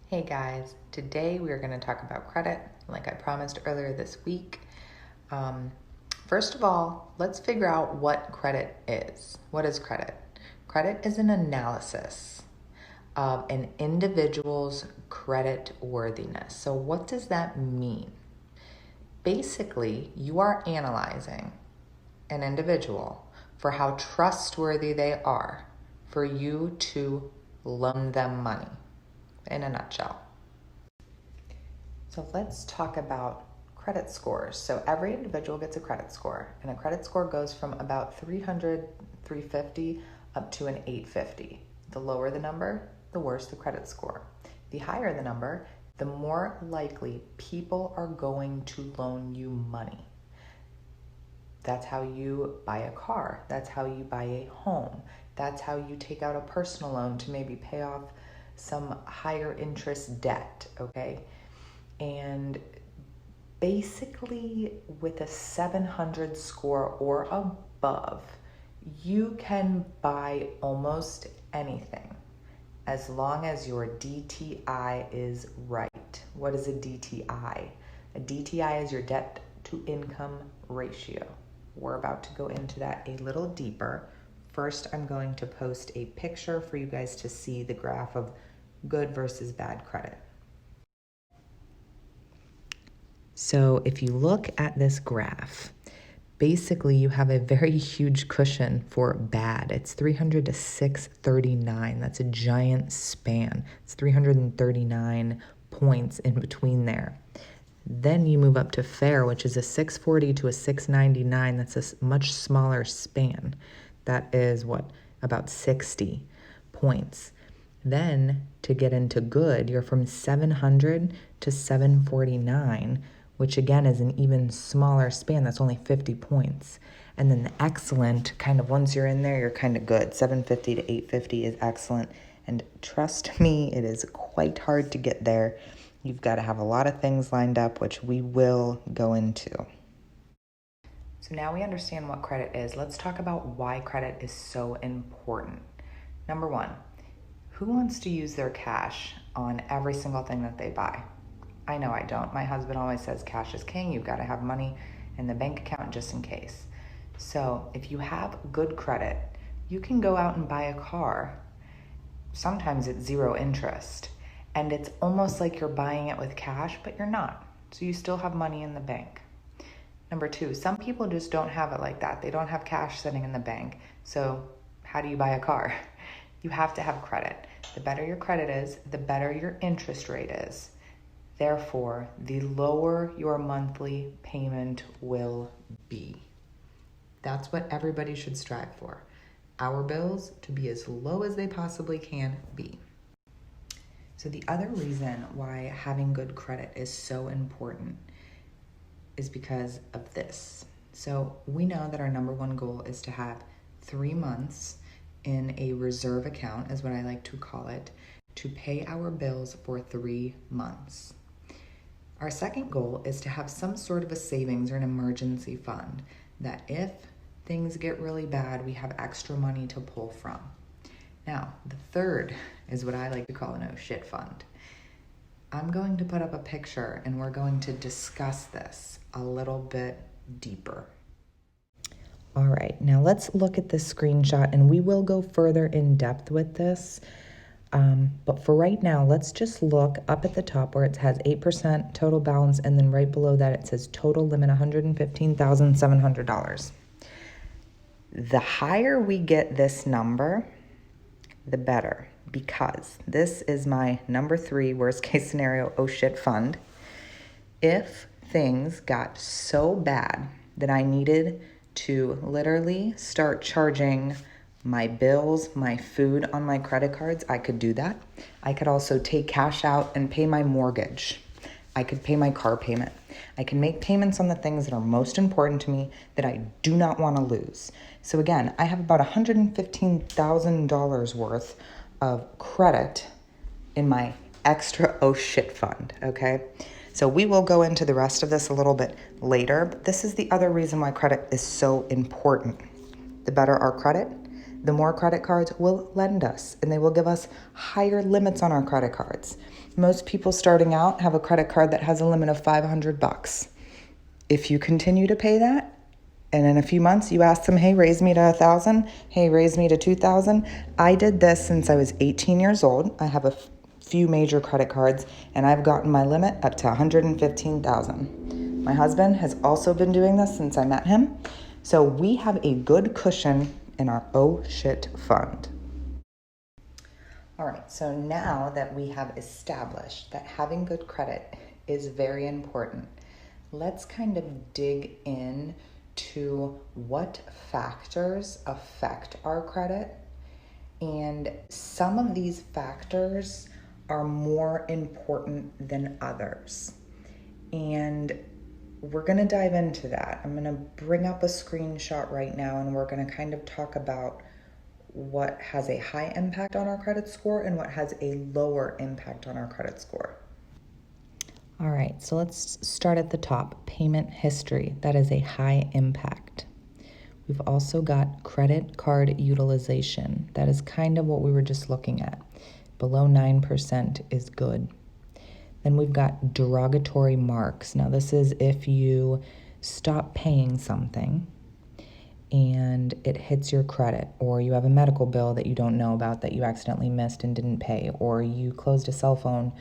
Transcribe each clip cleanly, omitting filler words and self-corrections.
Hey guys, today we are going to talk about credit, like I promised earlier this week. First of all, let's figure out what credit is. What is credit? Credit is an analysis of an individual's credit worthiness. So, what does that mean? Basically, you are analyzing an individual for how trustworthy they are for you to loan them money, in a nutshell. So let's talk about credit scores. So every individual gets a credit score, and a credit score goes from about 300, 350 up to an 850. The lower the number, the worse the credit score. The higher the number, the more likely people are going to loan you money. That's how you buy a car. That's how you buy a home. That's how you take out a personal loan to maybe pay off some higher interest debt, okay? And basically, with a 700 score or above, you can buy almost anything as long as your DTI is right. What is a DTI? A DTI is your debt to income ratio. We're about to go into that a little deeper. First, I'm going to post a picture for you guys to see the graph of good versus bad credit. So if you look at this graph, basically you have a very huge cushion for bad. It's 300 to 639. That's a giant span. It's 339 points in between there. Then you move up to fair, which is a 640 to a 699. That's a much smaller span. That is about 60 points. Then to get into good, you're from 700 to 749, which again is an even smaller span. That's only 50 points. And then the excellent, kind of once you're in there, you're kind of good. 750 to 850 is excellent. And trust me, it is quite hard to get there. You've got to have a lot of things lined up, which we will go into. So now we understand what credit is. Let's talk about why credit is so important. Number one, who wants to use their cash on every single thing that they buy? I know I don't. My husband always says cash is king. You've got to have money in the bank account just in case. So if you have good credit, you can go out and buy a car. Sometimes it's zero interest. And it's almost like you're buying it with cash, but you're not. So you still have money in the bank. Number two, some people just don't have it like that. They don't have cash sitting in the bank. So how do you buy a car? You have to have credit. The better your credit is, the better your interest rate is. Therefore, the lower your monthly payment will be. That's what everybody should strive for. Our bills to be as low as they possibly can be. So the other reason why having good credit is so important is because of this. So we know that our number one goal is to have 3 months in a reserve account, is what I like to call it, to pay our bills for 3 months. Our second goal is to have some sort of a savings or an emergency fund that if things get really bad, we have extra money to pull from. Now, the third is what I like to call an oh shit fund. I'm going to put up a picture and we're going to discuss this a little bit deeper. All right, now let's look at this screenshot and we will go further in depth with this. But for right now, let's just look up at the top where it has 8% total balance, and then right below that it says total limit $115,700. The higher we get this number, the better, because this is my number 3 worst case scenario oh shit fund. If things got so bad that I needed to literally start charging my bills, my food on my credit cards, I could do that. I could also take cash out and pay my mortgage. I could pay my car payment. I can make payments on the things that are most important to me that I do not want to lose. So again, I have about $115,000 worth of credit in my extra oh shit fund, okay? So we will go into the rest of this a little bit later, but this is the other reason why credit is so important. The better our credit, The more credit cards will lend us, and they will give us higher limits on our credit cards. Most people starting out have a credit card that has a limit of $500. If you continue to pay that, and in a few months you ask them, hey, raise me to 1,000, hey, raise me to 2,000. I did this since I was 18 years old. I have a few major credit cards, and I've gotten my limit up to 115,000. My husband has also been doing this since I met him. So we have a good cushion in our oh shit fund. All right, so now that we have established that having good credit is very important, let's kind of dig in to what factors affect our credit. And some of these factors are more important than others. And we're going to dive into that. I'm going to bring up a screenshot right now, and we're going to kind of talk about what has a high impact on our credit score and what has a lower impact on our credit score. All right, so let's start at the top. Payment history, that is a high impact. We've also got credit card utilization. That is kind of what we were just looking at. Below 9% is good. Then we've got derogatory marks. Now this is if you stop paying something and it hits your credit, or you have a medical bill that you don't know about that you accidentally missed and didn't pay, or you closed a cell phone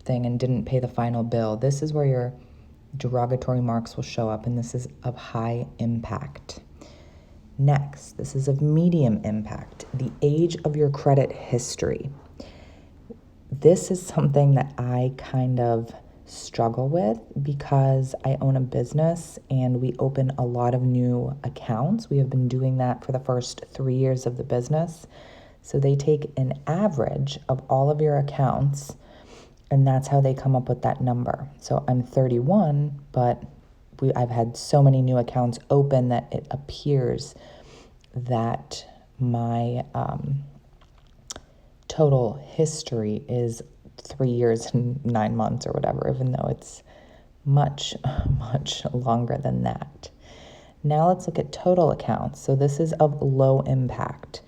thing and didn't pay the final bill. This is where your derogatory marks will show up, and this is of high impact. Next, this is of medium impact, the age of your credit history. This is something that I kind of struggle with because I own a business and we open a lot of new accounts. We have been doing that for the first 3 years of the business. So they take an average of all of your accounts, and that's how they come up with that number. So I'm 31, but I've had so many new accounts open that it appears that my total history is 3 years and 9 months or whatever, even though it's much, much longer than that. Now let's look at total accounts. So this is of low impact.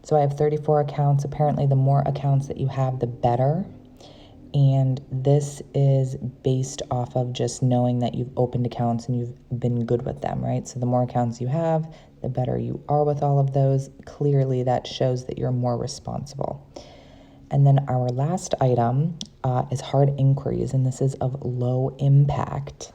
So I have 34 accounts. Apparently the more accounts that you have, the better. And this is based off of just knowing that you've opened accounts and you've been good with them, right? So the more accounts you have, the better you are with all of those. Clearly that shows that you're more responsible. And then our last item is hard inquiries, and this is of low impact.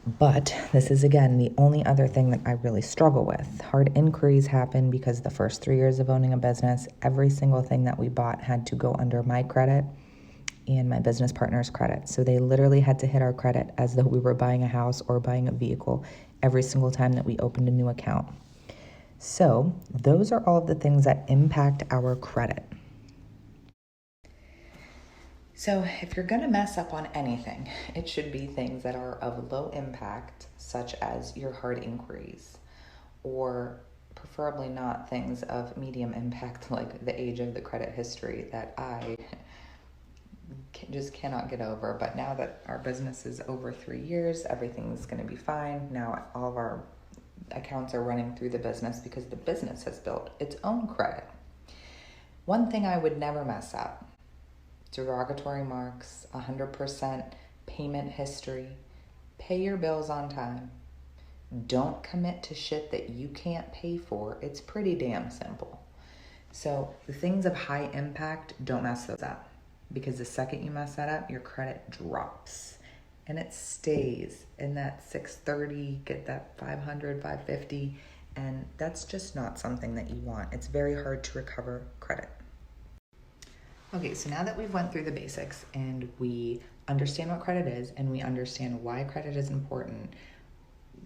But this is, again, the only other thing that I really struggle with. Hard inquiries happen because the first 3 years of owning a business, every single thing that we bought had to go under my credit and my business partner's credit. So they literally had to hit our credit as though we were buying a house or buying a vehicle every single time that we opened a new account. So those are all of the things that impact our credit. So if you're gonna mess up on anything, it should be things that are of low impact, such as your hard inquiries, or preferably not things of medium impact like the age of the credit history that I just cannot get over. But now that our business is over 3 years, everything's going to be fine. Now all of our accounts are running through the business because the business has built its own credit. One thing I would never mess up: derogatory marks, 100% payment history, pay your bills on time, don't commit to shit that you can't pay for. It's pretty damn simple. So the things of high impact, don't mess those up. Because the second you mess that up, your credit drops. And it stays in that 630, get that 500, 550. And that's just not something that you want. It's very hard to recover credit. Okay, so now that we've went through the basics and we understand what credit is and we understand why credit is important,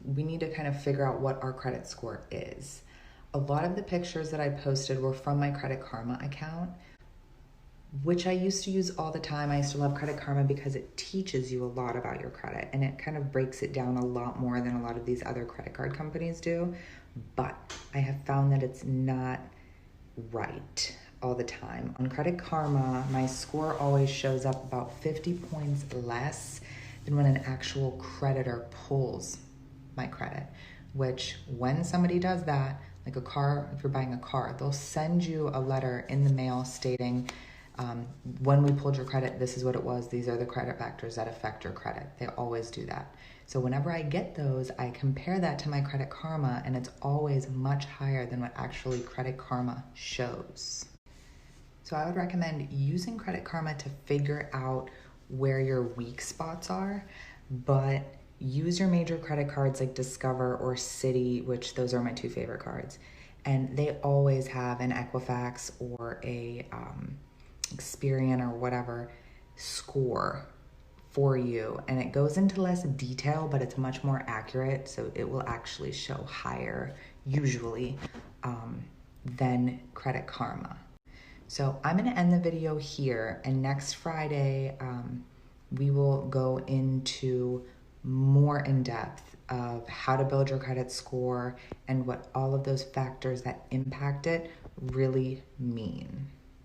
we need to kind of figure out what our credit score is. A lot of the pictures that I posted were from my Credit Karma account, which I used to use all the time. I used to love Credit Karma because it teaches you a lot about your credit and it kind of breaks it down a lot more than a lot of these other credit card companies do. But I have found that it's not right all the time. On Credit Karma, my score always shows up about 50 points less than when an actual creditor pulls my credit, which when somebody does that, like a car, if you're buying a car, they'll send you a letter in the mail stating, when we pulled your credit, this is what it was. These are the credit factors that affect your credit. They always do that. So whenever I get those, I compare that to my Credit Karma, and it's always much higher than what actually Credit Karma shows. So I would recommend using Credit Karma to figure out where your weak spots are, but use your major credit cards like Discover or Citi, which those are my two favorite cards. And they always have an Equifax or a Experian or whatever score for you, and it goes into less detail, but it's much more accurate, so it will actually show higher usually than Credit Karma. So I'm going to end the video here, and next Friday we will go into more in depth of how to build your credit score and what all of those factors that impact it really mean.